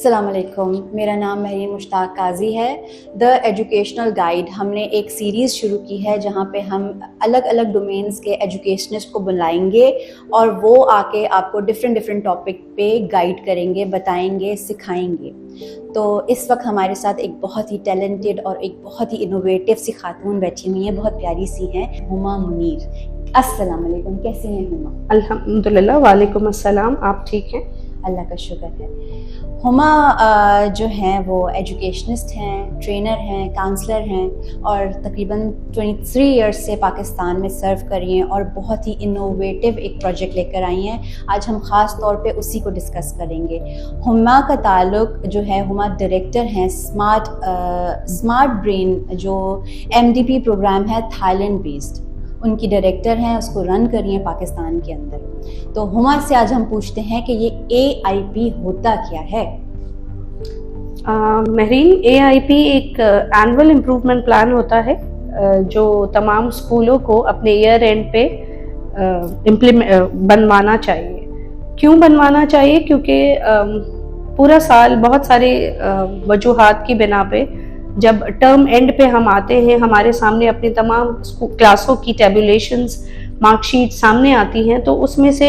अस्सलाम वालेकुम, मेरा नाम महरीन मुश्ताक काजी है। द एजुकेशनल गाइड हमने एक सीरीज़ शुरू की है जहाँ पे हम अलग अलग डोमेन्स के एजुकेशनिस्ट को बुलाएंगे और वो आके आपको डिफरेंट टॉपिक पे गाइड करेंगे, बताएंगे, सिखाएंगे। तो इस वक्त हमारे साथ एक बहुत ही टैलेंटेड और एक बहुत ही इनोवेटिव सी खातून बैठी हुई हैं, बहुत प्यारी सी हैं, हुमा मुनीर। अस्सलाम वालेकुम, कैसी हैं हुमा? अल्हम्दुलिल्लाह, वालेकुम अस्सलाम। आप ठीक हैं? अल्लाह का शुक्र है। हुमा जो हैं वो एजुकेशनिस्ट हैं, ट्रेनर हैं, काउंसलर हैं और तकरीबन 23 इयर्स से पाकिस्तान में सर्व कर रही हैं और बहुत ही इनोवेटिव एक प्रोजेक्ट लेकर आई हैं। आज हम ख़ास तौर पे उसी को डिस्कस करेंगे। हुमा का ताल्लुक जो है, हुमा डायरेक्टर हैं स्मार्ट ब्रेन जो MDP प्रोग्राम है, थाईलैंड बेस्ड, उनकी डायरेक्टर हैं, उसको रन कर रही हैं पाकिस्तान के अंदर। तो हुमा से आज हम पूछते हैं कि ये AIP होता क्या है? महरीन, AIP एक एनुअल इम्प्रूवमेंट प्लान होता है जो तमाम स्कूलों को अपने ईयर एंड पे बनवाना चाहिए। क्यों बनवाना चाहिए? क्योंकि पूरा साल बहुत सारे वजूहात की बिना पे जब टर्म एंड पे हम आते हैं, हमारे सामने अपनी तमाम क्लासों की टेबुलेशंस, मार्कशीट सामने आती हैं, तो उसमें से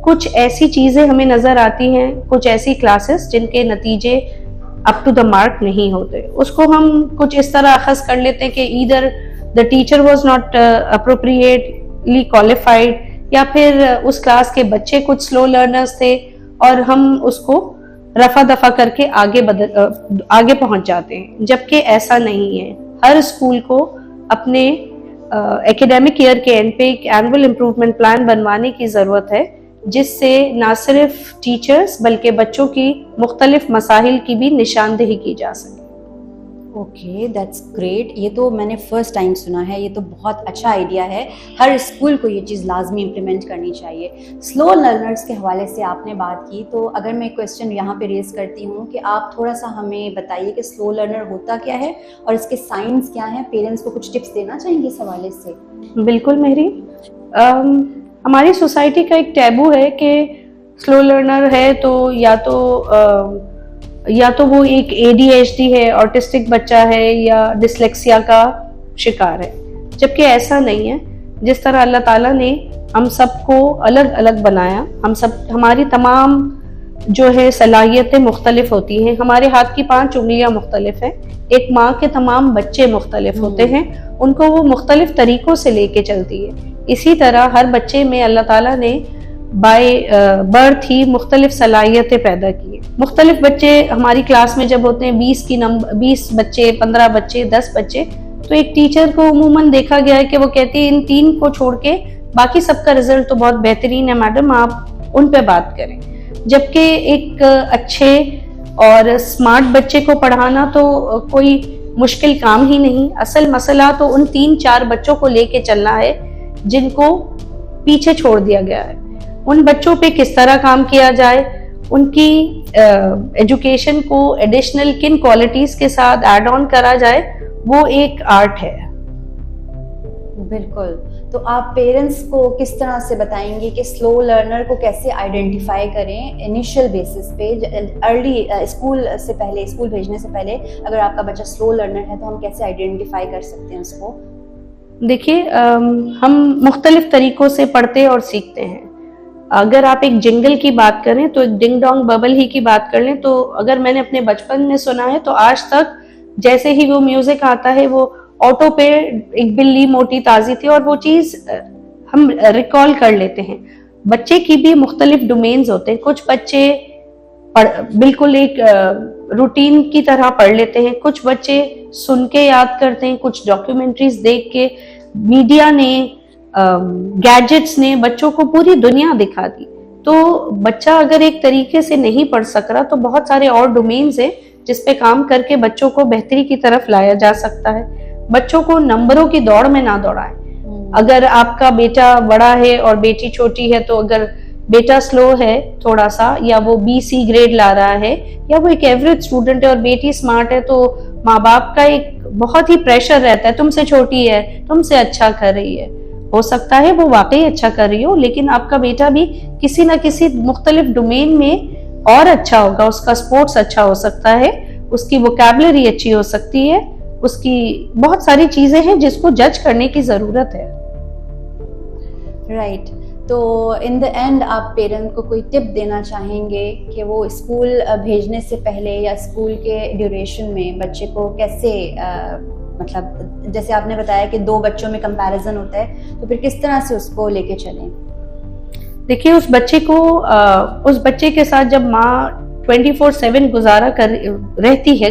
कुछ ऐसी चीज़ें हमें नज़र आती हैं, कुछ ऐसी क्लासेस जिनके नतीजे अप टू द मार्क नहीं होते। उसको हम कुछ इस तरह अखज़ कर लेते हैं कि either the teacher was not appropriately qualified, या फिर उस क्लास के बच्चे कुछ स्लो लर्नर्स थे और हम उसको रफा दफा करके आगे पहुंच जाते हैं, जबकि ऐसा नहीं है। हर स्कूल को अपने एकेडमिक ईयर के एंड पे एक एनुअल इम्प्रूवमेंट प्लान बनवाने की ज़रूरत है, जिससे ना सिर्फ टीचर्स बल्कि बच्चों की मुख्तलिफ मसाइल की भी निशानदेही की जा सके। Okay, that's great. ये तो मैंने फ़र्स्ट टाइम सुना है, ये तो बहुत अच्छा आइडिया है। हर स्कूल को ये चीज़ लाजमी इम्प्लीमेंट करनी चाहिए। स्लो लर्नर्स के हवाले से आपने बात की, तो अगर मैं क्वेश्चन यहाँ पे रेज़ करती हूँ कि आप थोड़ा सा हमें बताइए कि स्लो लर्नर होता क्या है और इसके साइंस क्या हैं। पेरेंट्स को कुछ टिप्स देना चाहेंगे इस हवाले से? बिल्कुल मेहरी, हमारी सोसाइटी का एक टैबू है कि स्लो लर्नर है तो या तो वो एक ADHD है, ऑटिस्टिक बच्चा है, या डिसलेक्सिया का शिकार है, जबकि ऐसा नहीं है। जिस तरह अल्लाह ताला ने हम सबको अलग अलग बनाया, हमारी तमाम जो है सलाहियतें मुख्तलिफ होती हैं। हमारे हाथ की 5 उंगलियां मुख्तलिफ हैं। एक माँ के तमाम बच्चे मुख्तलिफ होते हैं, उनको वो मुख्तलिफ तरीकों से लेके चलती है। इसी तरह हर बच्चे में अल्लाह ताला ने बाय बर्थ ही मुख्तलिफ सलाहियतें पैदा की है। मुख्तलिफ बच्चे हमारी क्लास में जब होते हैं 20 बच्चे, 15 बच्चे, 10 बच्चे, तो एक टीचर को उमूमन देखा गया है कि वो कहती है इन 3 को छोड़ के बाकी सबका रिजल्ट तो बहुत बेहतरीन है मैडम, आप उन पे बात करें। जबकि एक अच्छे और स्मार्ट बच्चे को पढ़ाना तो कोई मुश्किल काम ही नहीं। असल मसला तो उन 3-4 बच्चों को लेके चलना है जिनको पीछे छोड़ दिया गया है। उन बच्चों पे किस तरह काम किया जाए, उनकी एजुकेशन को एडिशनल किन क्वालिटीज के साथ ऐड ऑन करा जाए, वो एक आर्ट है। बिल्कुल। तो आप पेरेंट्स को किस तरह से बताएंगे कि स्लो लर्नर को कैसे आइडेंटिफाई करें इनिशियल बेसिस पे, अर्ली स्कूल भेजने से पहले अगर आपका बच्चा स्लो लर्नर है तो हम कैसे आइडेंटिफाई कर सकते हैं उसको? देखिए, हम मुख्तलिफ तरीकों से पढ़ते और सीखते हैं। अगर आप एक जिंगल की बात करें तो एक डिंग डोंग बबल ही की बात कर लें, तो अगर मैंने अपने बचपन में सुना है तो आज तक जैसे ही वो म्यूजिक आता है वो ऑटो पे एक बिल्ली मोटी ताजी थी और वो चीज हम रिकॉल कर लेते हैं। बच्चे की भी मुख्तलिफ डोमेन्स होते हैं। कुछ बच्चे बिल्कुल एक रूटीन की तरह पढ़ लेते हैं, कुछ बच्चे सुन के याद करते हैं, कुछ डॉक्यूमेंट्रीज देख के। मीडिया ने, गैजेट्स ने बच्चों को पूरी दुनिया दिखा दी। तो बच्चा अगर एक तरीके से नहीं पढ़ सक रहा तो बहुत सारे और डोमेन्स हैं जिस पे काम करके बच्चों को बेहतरी की तरफ लाया जा सकता है। बच्चों को नंबरों की दौड़ में ना दौड़ाएं। अगर आपका बेटा बड़ा है और बेटी छोटी है, तो अगर बेटा स्लो है थोड़ा सा, या वो BC ग्रेड ला रहा है, या वो एक एवरेज स्टूडेंट है और बेटी स्मार्ट है, तो माँ बाप का एक बहुत ही प्रेशर रहता है, तुमसे छोटी है, तुमसे अच्छा कर रही है। हो सकता है वो वाकई अच्छा कर रही हो, लेकिन आपका बेटा भी किसी न किसी मुख्तलिफ डोमेन में और अच्छा होगा, उसका स्पोर्ट्स अच्छा हो सकता है, उसकी वोकैबुलरी अच्छी हो सकती है, उसकी बहुत सारी चीजें हैं जिसको जज करने की जरूरत है। राइट तो इन द एंड आप पेरेंट को कोई टिप देना चाहेंगे कि वो स्कूल भेजने से पहले या स्कूल के ड्यूरेशन में बच्चे को कैसे मतलब जैसे आपने बताया कि दो बच्चों में कंपैरिजन होता है, तो फिर किस तरह से उसको लेके चलें? देखिए, उस बच्चे के साथ जब माँ 24/7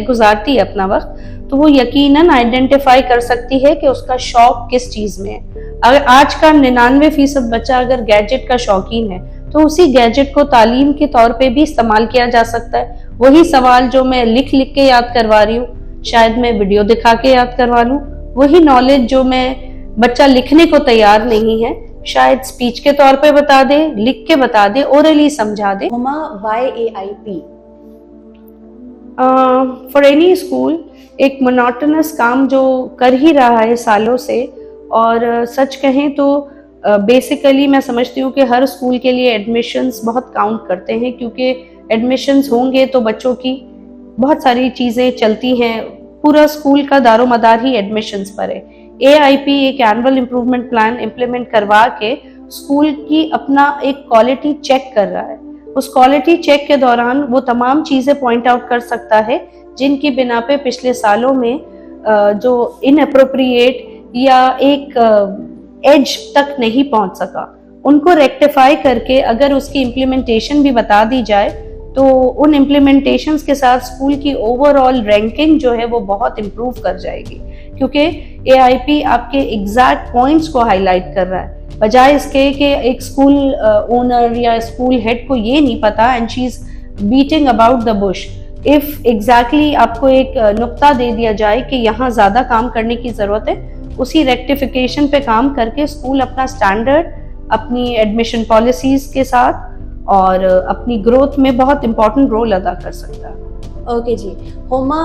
गुजारती है अपना वक्त, तो वो यकीनन आइडेंटिफाई कर सकती है कि उसका शौक किस चीज में है। अगर आज का 99% बच्चा अगर गैजेट का शौकीन है, तो उसी गैजेट को तालीम के तौर पे भी इस्तेमाल किया जा सकता है। वही सवाल जो मैं लिख के याद करवा रही हूँ, शायद मैं वीडियो दिखा के याद करवा लूँ। वही नॉलेज जो बच्चा लिखने को तैयार नहीं है, शायद स्पीच के तौर पे बता दे, लिख के बता दे, ओरली समझा दे। Huma, why AIP? For any school एक मोनोटोनस काम जो कर ही रहा है सालों से, और सच कहें तो बेसिकली मैं समझती हूँ कि हर स्कूल के लिए एडमिशंस बहुत काउंट करते हैं, क्योंकि एडमिशंस होंगे तो बच्चों की बहुत सारी चीज़ें चलती हैं। पूरा स्कूल का दारोमदार ही एडमिशंस पर है। AIP एक एनुअल इम्प्रूवमेंट प्लान इम्प्लीमेंट करवा के स्कूल की अपना एक क्वालिटी चेक कर रहा है। उस क्वालिटी चेक के दौरान वो तमाम चीज़ें पॉइंट आउट कर सकता है जिनकी बिना पे पिछले सालों में जो इनअप्रोप्रिएट या एक एज तक नहीं पहुंच सका, उनको रेक्टिफाई करके अगर उसकी इम्प्लीमेंटेशन भी बता दी जाए, तो उन इम्प्लीमेंटेशंस के साथ स्कूल की ओवरऑल रैंकिंग जो है वो बहुत इम्प्रूव कर जाएगी। क्योंकि AIP आपके एग्जैक्ट पॉइंट्स को हाईलाइट कर रहा है, बजाय इसके कि एक स्कूल ओनर या स्कूल हेड को ये नहीं पता and she is beating about the Bush. If exactly आपको एक नुक्ता दे दिया जाए कि यहाँ ज्यादा काम करने की जरूरत है, उसी रेक्टिफिकेशन पे काम करके स्कूल अपना स्टैंडर्ड, अपनी एडमिशन पॉलिसीज के साथ और अपनी ग्रोथ में बहुत इंपॉर्टेंट रोल अदा कर सकता है। ओके जी, हुमा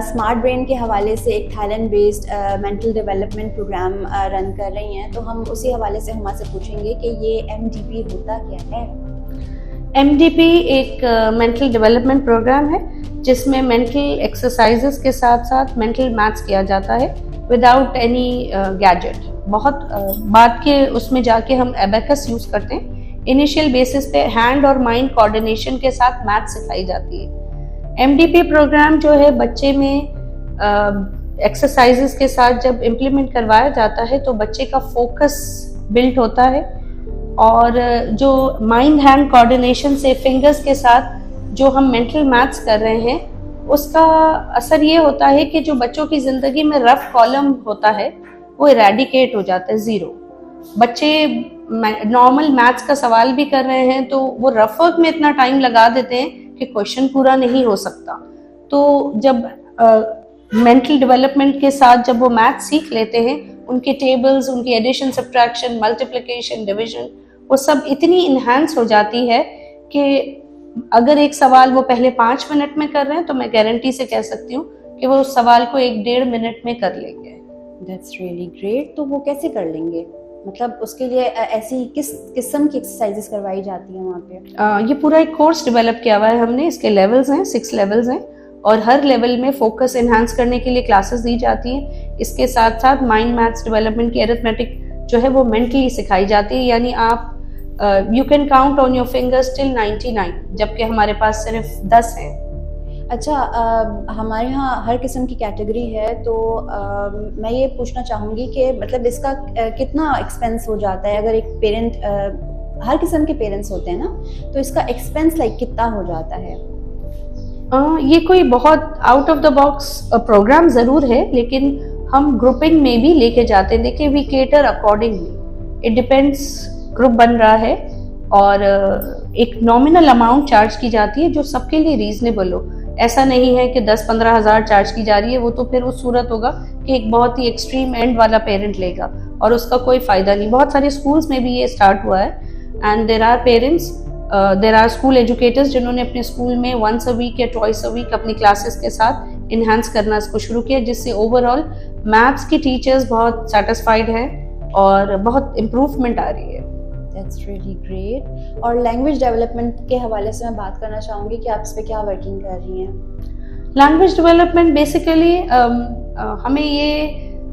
स्मार्ट ब्रेन के हवाले से एक Thailand based mental development program run कर रही हैं, तो हम उसी हवाले से हुमा से पूछेंगे कि ये MDP होता क्या है? MDP एक मेंटल डेवलपमेंट प्रोग्राम है जिसमें मेंटल एक्सरसाइजेस के साथ साथ मेंटल मैथ्स किया जाता है विदाउट एनी गैजेट। बहुत बाद के उसमें जाके हम एबेकस यूज करते हैं। इनिशियल बेसिस पे हैंड और माइंड कोऑर्डिनेशन के साथ मैथ्स सिखाई जाती है। MDP प्रोग्राम जो है बच्चे में एक्सरसाइजेस के साथ जब इम्प्लीमेंट करवाया जाता है तो बच्चे का फोकस बिल्ड होता है, और जो माइंड हैंड कोऑर्डिनेशन से फिंगर्स के साथ जो हम मेंटल मैथ्स कर रहे हैं, उसका असर ये होता है कि जो बच्चों की जिंदगी में रफ कॉलम होता है वो इरेडिकेट हो जाता है, जीरो। बच्चे नॉर्मल मैथ्स का सवाल भी कर रहे हैं तो वो रफ वर्क में इतना टाइम लगा देते हैं कि क्वेश्चन पूरा नहीं हो सकता। तो जब मेंटल डेवलपमेंट के साथ जब वो मैथ सीख लेते हैं, उनके टेबल्स, उनकी एडिशन, सब्ट्रैक्शन, मल्टीप्लिकेशन, डिवीजन, वो सब इतनी इन्हांस हो जाती है कि अगर एक सवाल वो पहले 5 मिनट में कर रहे हैं तो मैं गारंटी से कह सकती हूँ कि वो उस सवाल को 1-1.5 मिनट में कर लेंगे। That's really great. तो वो कैसे कर लेंगे? मतलब उसके लिए ऐसी किस किस्म की एक्सरसाइजेस करवाई जाती हैं वहाँ पे? ये पूरा एक कोर्स डेवलप किया हुआ है हमने। इसके लेवल्स हैं, 6 लेवल्स हैं, और हर लेवल में फोकस एनहांस करने के लिए क्लासेस दी जाती हैं। इसके साथ साथ माइंड मैथ्स डेवलपमेंट की अरिथमेटिक जो है वो मेंटली सिखाई जाती है। यानी आप you can count on your fingers till 99, जबकि हमारे पास सिर्फ 10 हैं। अच्छा, हमारे यहाँ हर किस्म की कैटेगरी है, तो मैं ये पूछना चाहूँगी कि मतलब इसका कितना एक्सपेंस हो जाता है? अगर एक पेरेंट, हर किस्म के पेरेंट्स होते हैं ना, तो इसका एक्सपेंस लाइक कितना हो जाता है? ये कोई बहुत out of the box programme ज़रूर है, लेकिन हम ग्रुपिंग में भी लेके जाते हैं। देखिए, we cater accordingly, it depends, group बन रहा है और एक नॉमिनल अमाउंट चार्ज की जाती है जो सबके लिए रीजनेबल हो। ऐसा नहीं है कि 10-15 हज़ार चार्ज की जा रही है, वो तो फिर उस सूरत होगा कि एक बहुत ही एक्सट्रीम एंड वाला पेरेंट लेगा और उसका कोई फ़ायदा नहीं। बहुत सारे स्कूल्स में भी ये स्टार्ट हुआ है and there are parents, there are school educators जिन्होंने अपने स्कूल में वंस अ वीक या ट्वाइस अ वीक अपनी क्लासेस के साथ इन्हांस करना इसको शुरू किया, जिससे ओवरऑल मैथ्स की टीचर्स बहुत सेटिस्फाइड हैं और बहुत इम्प्रूवमेंट आ रही है। That's really great. और लैंग्वेज डेवलपमेंट के हवाले से मैं बात करना चाहूँगी कि आप इस पे क्या वर्किंग कर रही हैं। लैंग्वेज डेवलपमेंट बेसिकली हमें ये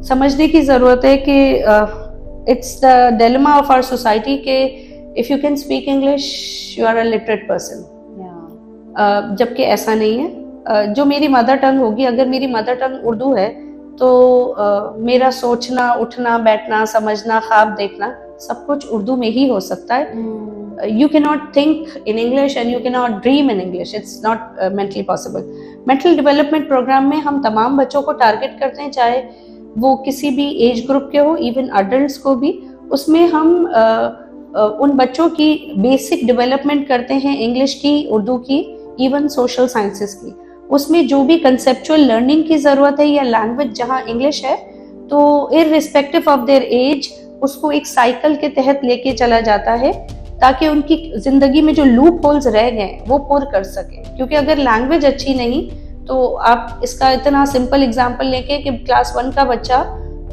समझने की ज़रूरत है कि it's the dilemma of our society के if you can speak English you are a literate person, जबकि ऐसा नहीं है। जो मेरी मदर टंग होगी, अगर मेरी मदर टंग उर्दू है तो मेरा सोचना, उठना, बैठना, समझना, ख्वाब देखना सब कुछ उर्दू में ही हो सकता है। You can not think in English and you can not dream in English, it's not mentally possible. Mental development programme में हम तमाम बच्चों को टारगेट करते हैं, चाहे वो किसी भी एज ग्रुप के हो, इवन अडल्ट्स को भी। उसमें हम उन बच्चों की बेसिक डेवलपमेंट करते हैं, इंग्लिश की, उर्दू की, इवन सोशल साइंसेस की। उसमें जो भी कंसेप्चुअल लर्निंग की ज़रूरत है या लैंग्वेज जहाँ इंग्लिश है, तो इररिस्पेक्टिव ऑफ देयर एज उसको एक साइकिल के तहत लेके चला जाता है ताकि उनकी ज़िंदगी में जो लूप होल्स रह गए वो पूर कर सके। क्योंकि अगर लैंग्वेज अच्छी नहीं, तो आप इसका इतना सिंपल एग्जांपल लेके कि क्लास 1 का बच्चा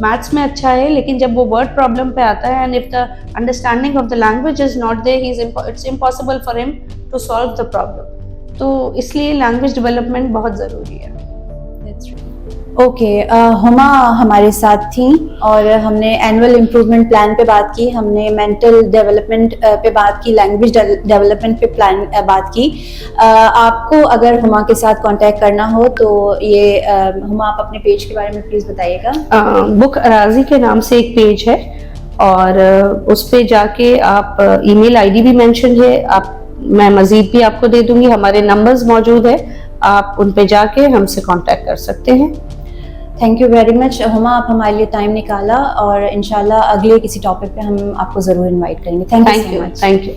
मैथ्स में अच्छा है, लेकिन जब वो वर्ड प्रॉब्लम पे आता है and if the understanding of the language is not there, it's impossible for him to solve the problem. तो इसलिए लैंग्वेज डेवलपमेंट बहुत ज़रूरी है। ओके, हुमा हमारे साथ थी और हमने एनुअल इम्प्रूवमेंट प्लान पे बात की, हमने मेंटल डेवलपमेंट पे बात की, लैंग्वेज डेवलपमेंट पे बात की। आपको अगर हुमा के साथ कांटेक्ट करना हो तो ये हुमा, आप अपने पेज के बारे में प्लीज़ बताइएगा। बुक अराजी के नाम से एक पेज है और उस पे जाके आप ईमेल आईडी भी मेंशन है, आप मैं मजीद भी आपको दे दूंगी, हमारे नंबर्स मौजूद है, आप उन पे जाके हमसे कांटेक्ट कर सकते हैं। Thank you very much Huma, आप हमारे लिए टाइम निकाला और इंशाल्लाह अगले किसी टॉपिक पे हम आपको ज़रूर इनवाइट करेंगे। Thank you. Thank you.